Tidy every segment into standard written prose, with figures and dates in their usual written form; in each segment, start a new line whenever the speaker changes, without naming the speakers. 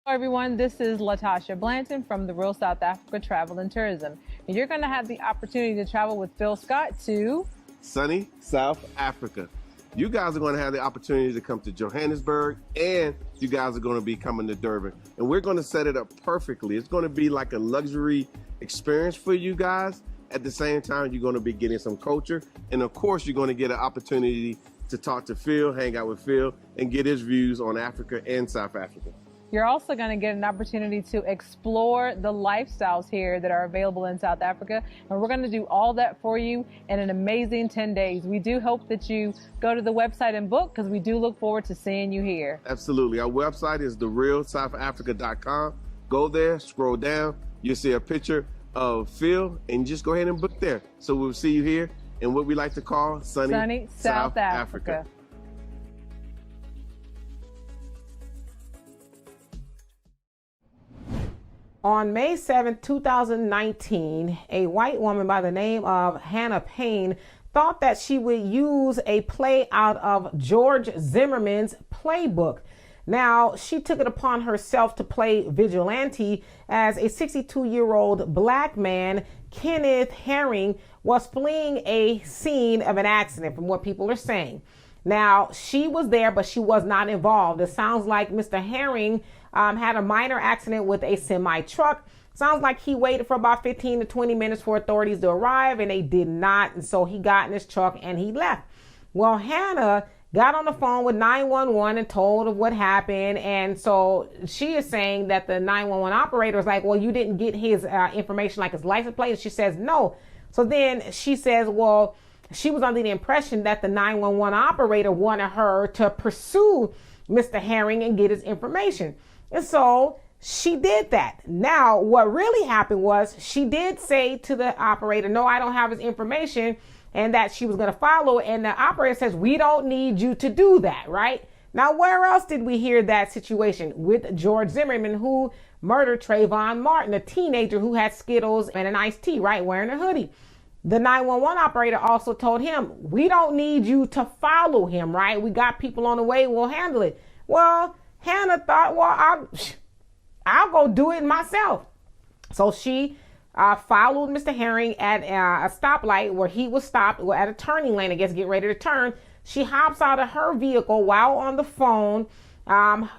Hello everyone, this is Latasha Blanton from the Real South Africa Travel and Tourism. And you're going to have the opportunity to travel with Phil Scott to
sunny South Africa. You guys are going to have the opportunity to come to Johannesburg, and you guys are going to be coming to Durban. And we're going to set it up perfectly. It's going to be like a luxury experience for you guys. At the same time, you're going to be getting some culture. And of course, you're going to get an opportunity to talk to Phil, hang out with Phil, and get his views on Africa and South Africa.
You're also going to get an opportunity to explore the lifestyles here that are available in South Africa. And we're going to do all that for you in an amazing 10 days. We do hope that you go to the website and book, because we do look forward to seeing you here.
Absolutely. Our website is therealsouthafrica.com. Go there, scroll down. You'll see a picture of Phil, and just go ahead and book there. So we'll see you here in what we like to call sunny South Africa.
On May 7, 2019, a white woman by the name of Hannah Payne thought that she would use a play out of George Zimmerman's playbook. Now, she took it upon herself to play Vigilante as a 62-year-old black man, Kenneth Herring, was fleeing a scene of an accident, from what people are saying. Now, she was there, but she was not involved. It sounds like Mr. Herring had a minor accident with a semi-truck. Sounds like he waited for about 15 to 20 minutes for authorities to arrive, and they did not. And so he got in his truck and he left. Well, Hannah got on the phone with 911 and told of what happened. And so she is saying that the 911 operator is like, well, you didn't get his information, like his license plate. And she says, no. So then she says, well, she was under the impression that the 911 operator wanted her to pursue Mr. Herring and get his information. And so she did that. Now, what really happened was she did say to the operator, no, I don't have his information, and that she was going to follow. And the operator says, we don't need you to do that, right? Now, where else did we hear that situation? With George Zimmerman, who murdered Trayvon Martin, a teenager who had Skittles and an iced tea, right, wearing a hoodie. The 911 operator also told him, we don't need you to follow him, right? We got people on the way, we'll handle it. Well, Hannah thought, well, I'll go do it myself. So she followed Mr. Herring at a stoplight where he was stopped, or at a turning lane, I guess, get ready to turn. She hops out of her vehicle while on the phone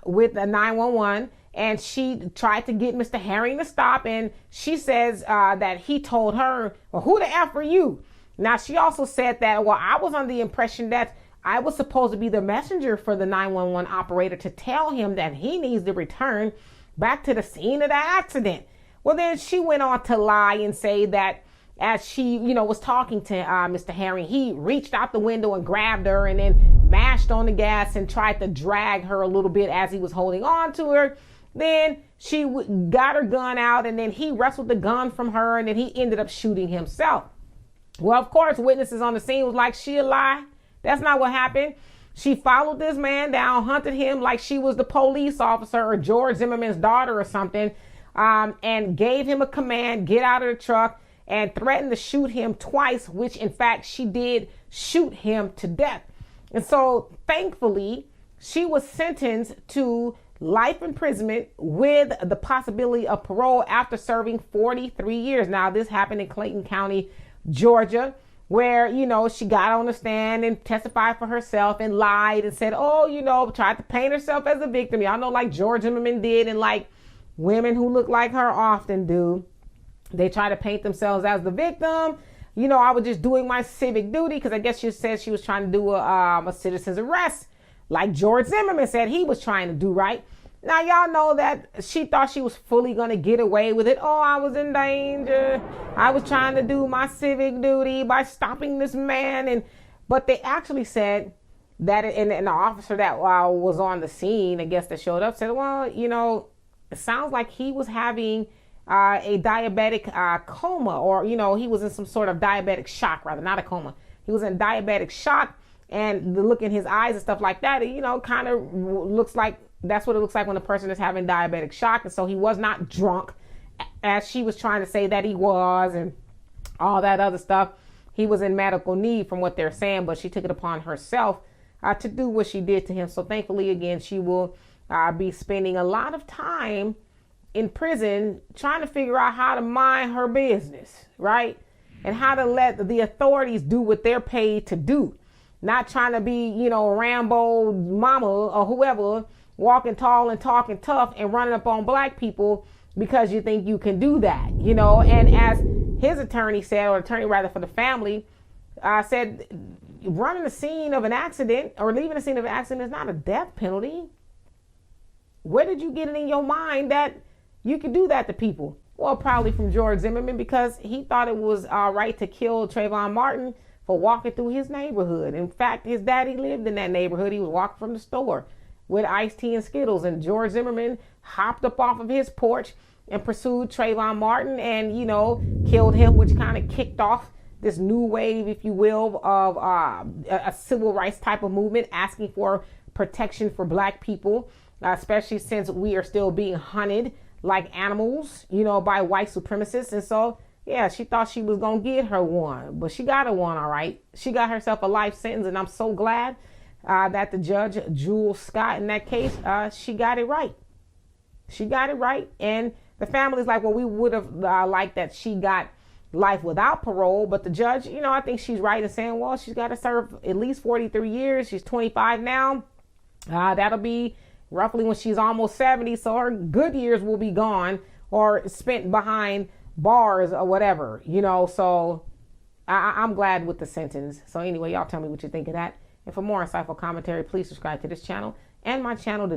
with the 911, and she tried to get Mr. Herring to stop, and she says that he told her, well, who the F are you? Now, she also said that, well, I was under the impression that I was supposed to be the messenger for the 911 operator to tell him that he needs to return back to the scene of the accident. Well, then she went on to lie and say that as she, was talking to Mr. Herring, he reached out the window and grabbed her and then mashed on the gas and tried to drag her a little bit as he was holding on to her. Then she got her gun out, and then he wrestled the gun from her, and then he ended up shooting himself. Well, of course, witnesses on the scene was like, she a lie. That's not what happened. She followed this man down, hunted him like she was the police officer or George Zimmerman's daughter or something, and gave him a command, get out of the truck, and threatened to shoot him twice, which in fact she did shoot him to death. And so thankfully, she was sentenced to life imprisonment with the possibility of parole after serving 43 years. Now, this happened in Clayton County, Georgia, where, she got on the stand and testified for herself and lied and said, tried to paint herself as a victim. Y'all know, like George Zimmerman did, and like women who look like her often do. They try to paint themselves as the victim. I was just doing my civic duty, because I guess she said she was trying to do a citizen's arrest, like George Zimmerman said he was trying to do, right? Now, y'all know that she thought she was fully going to get away with it. Oh, I was in danger. I was trying to do my civic duty by stopping this man. But they actually said that, and the officer that was on the scene, I guess, that showed up, said, well, it sounds like he was having a diabetic coma, or, he was in some sort of diabetic shock, rather, not a coma. He was in diabetic shock, and the look in his eyes and stuff like that, kind of looks like, that's what it looks like when a person is having diabetic shock. And so he was not drunk, as she was trying to say that he was, and all that other stuff. He was in medical need, from what they're saying, but she took it upon herself to do what she did to him. So thankfully, again, she will be spending a lot of time in prison trying to figure out how to mind her business, right? And how to let the authorities do what they're paid to do. Not trying to be, Rambo mama or whoever, walking tall and talking tough and running up on black people because you think you can do that, And as his attorney said, or attorney rather for the family, said running the scene of an accident or leaving the scene of an accident is not a death penalty. Where did you get it in your mind that you could do that to people? Well, probably from George Zimmerman, because he thought it was right to kill Trayvon Martin for walking through his neighborhood. In fact, his daddy lived in that neighborhood. He was walking from the store with iced tea and Skittles, and George Zimmerman hopped up off of his porch and pursued Trayvon Martin and, killed him, which kind of kicked off this new wave, if you will, of a civil rights type of movement asking for protection for black people, especially since we are still being hunted like animals, by white supremacists. And so, yeah, she thought she was going to get her one, but she got her one, all right. She got herself a life sentence, and I'm so glad that the judge, Jules Scott, in that case, she got it right. She got it right. And the family's like, well, we would have liked that she got life without parole, but the judge, I think she's right in saying, well, she's got to serve at least 43 years. She's 25 now. That'll be roughly when she's almost 70. So her good years will be gone or spent behind bars or whatever, so I'm glad with the sentence. So anyway, y'all tell me what you think of that. And for more insightful commentary, please subscribe to this channel and my channel,